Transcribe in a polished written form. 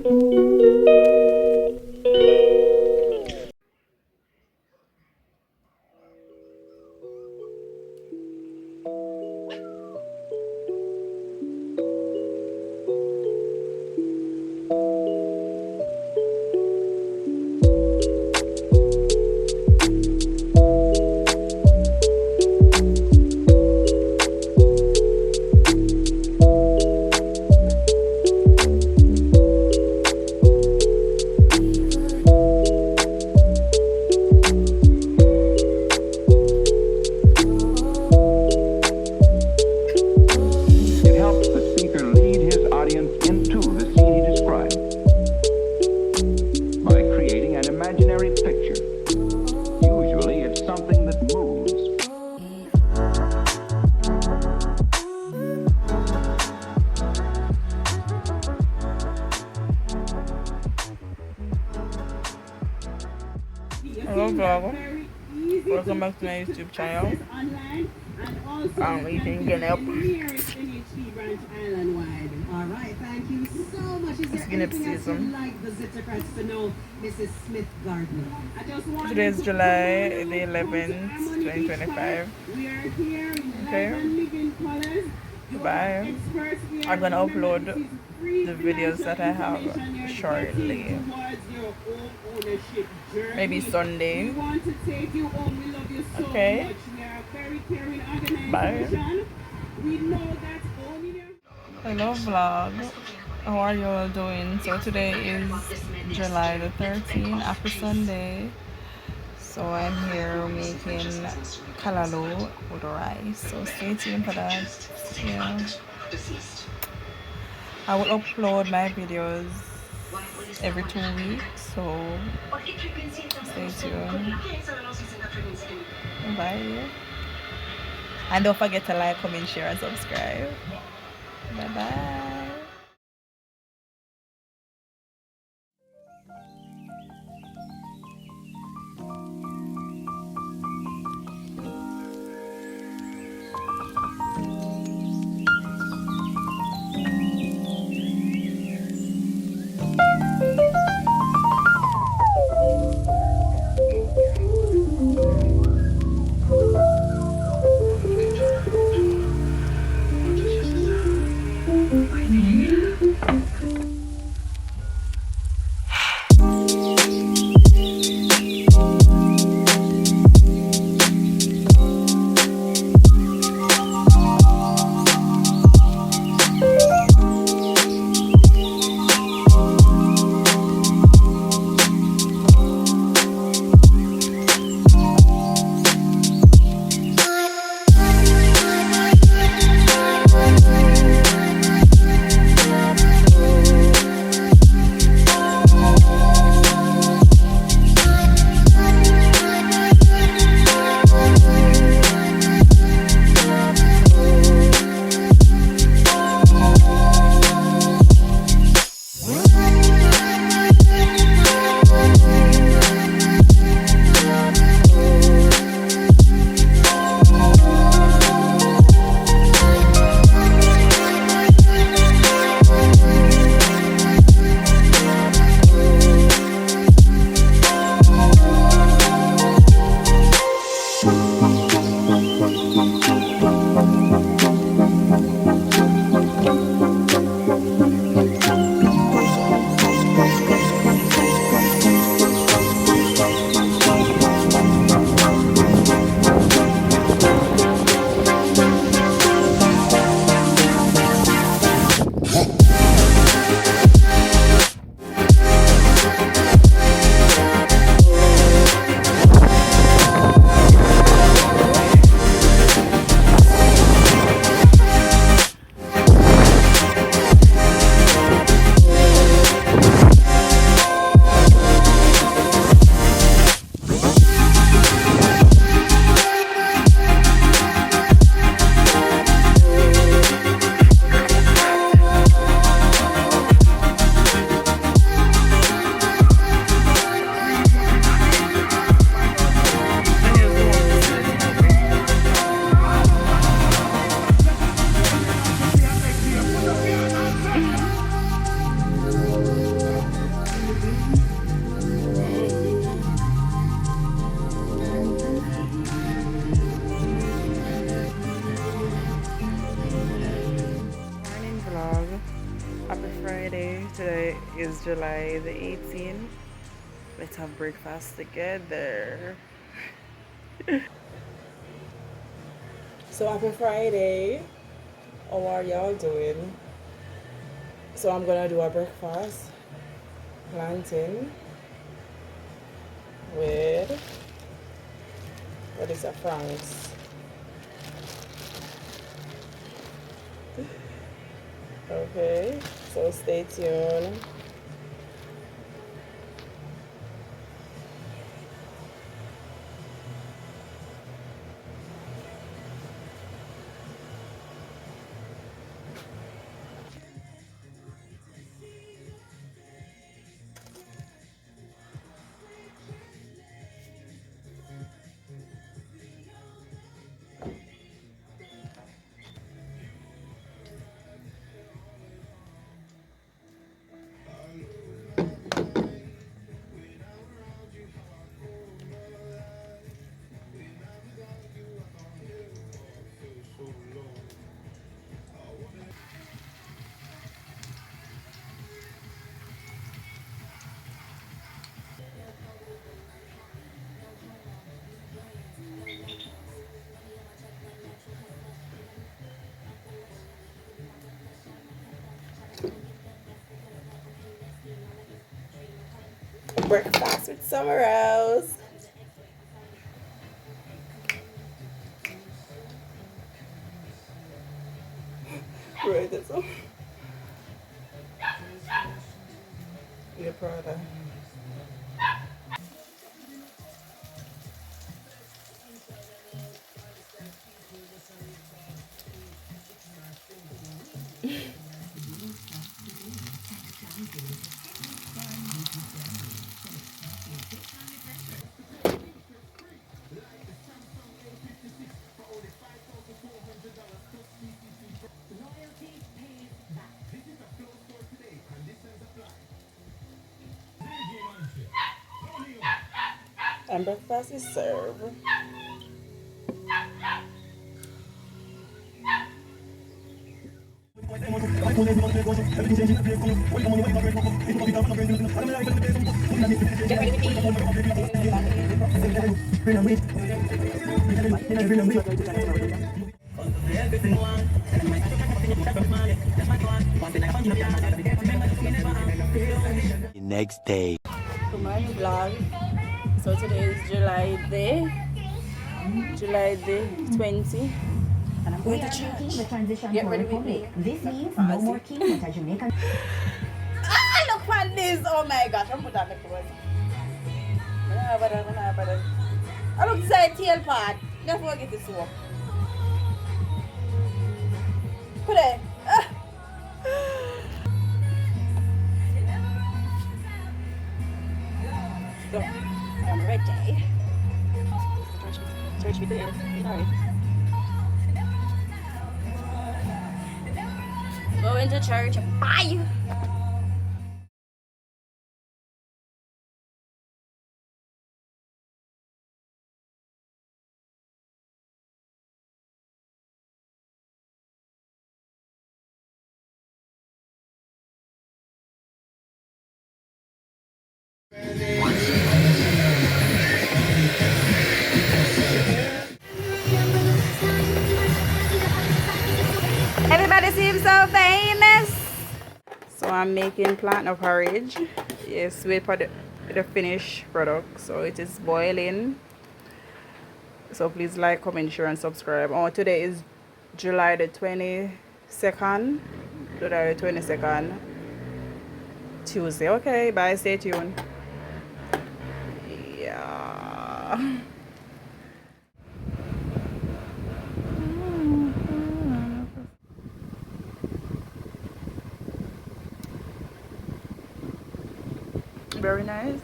Hello vlog, welcome back to my YouTube channel. I'm eating Guinea. Alright, thank you so much. Is there anything else you'd like the Zittercrats to know, Mrs. Smith Gardner? Today is July the 11th, 2025. We are here in Okay. living colors. Bye. I'm gonna upload the videos that I have shortly. Maybe Sunday. Okay. Bye. Hello vlog. How are you all doing? So today is July the 13th, after Sunday. So I'm here making callaloo with rice. So stay tuned for that. Yeah. I will upload my videos every 2 weeks, so stay tuned. Bye. And don't forget to like, comment, share, and subscribe. Bye bye. today is July the 18th. Let's have breakfast together. So happy Friday. How are y'all doing? So I'm gonna do a breakfast plantain with what is that, Franks? Okay, so stay tuned. Breakfast with Summerose. Right, that's all. Your Prada. And breakfast is served. Next day. To my vlog. So today is July the 20th. And I'm going to church. The transition Get to ready with Republic. me. This means no more king, but a Jamaican. Ah, look at this! Oh my gosh, I'm putting on the clothes. I look inside tail part. Don't forget this one. Put it. Ah. So, I'm ready. Church with the end. Sorry. Going to church. Bye! Everybody seems so famous. So I'm making plantain porridge. Yes, wait for the finished product. So it is boiling. So please like, comment, share, and subscribe. Oh, today is July the 22nd. July the 22nd, Tuesday. Okay, bye. Stay tuned. Yeah. Very nice.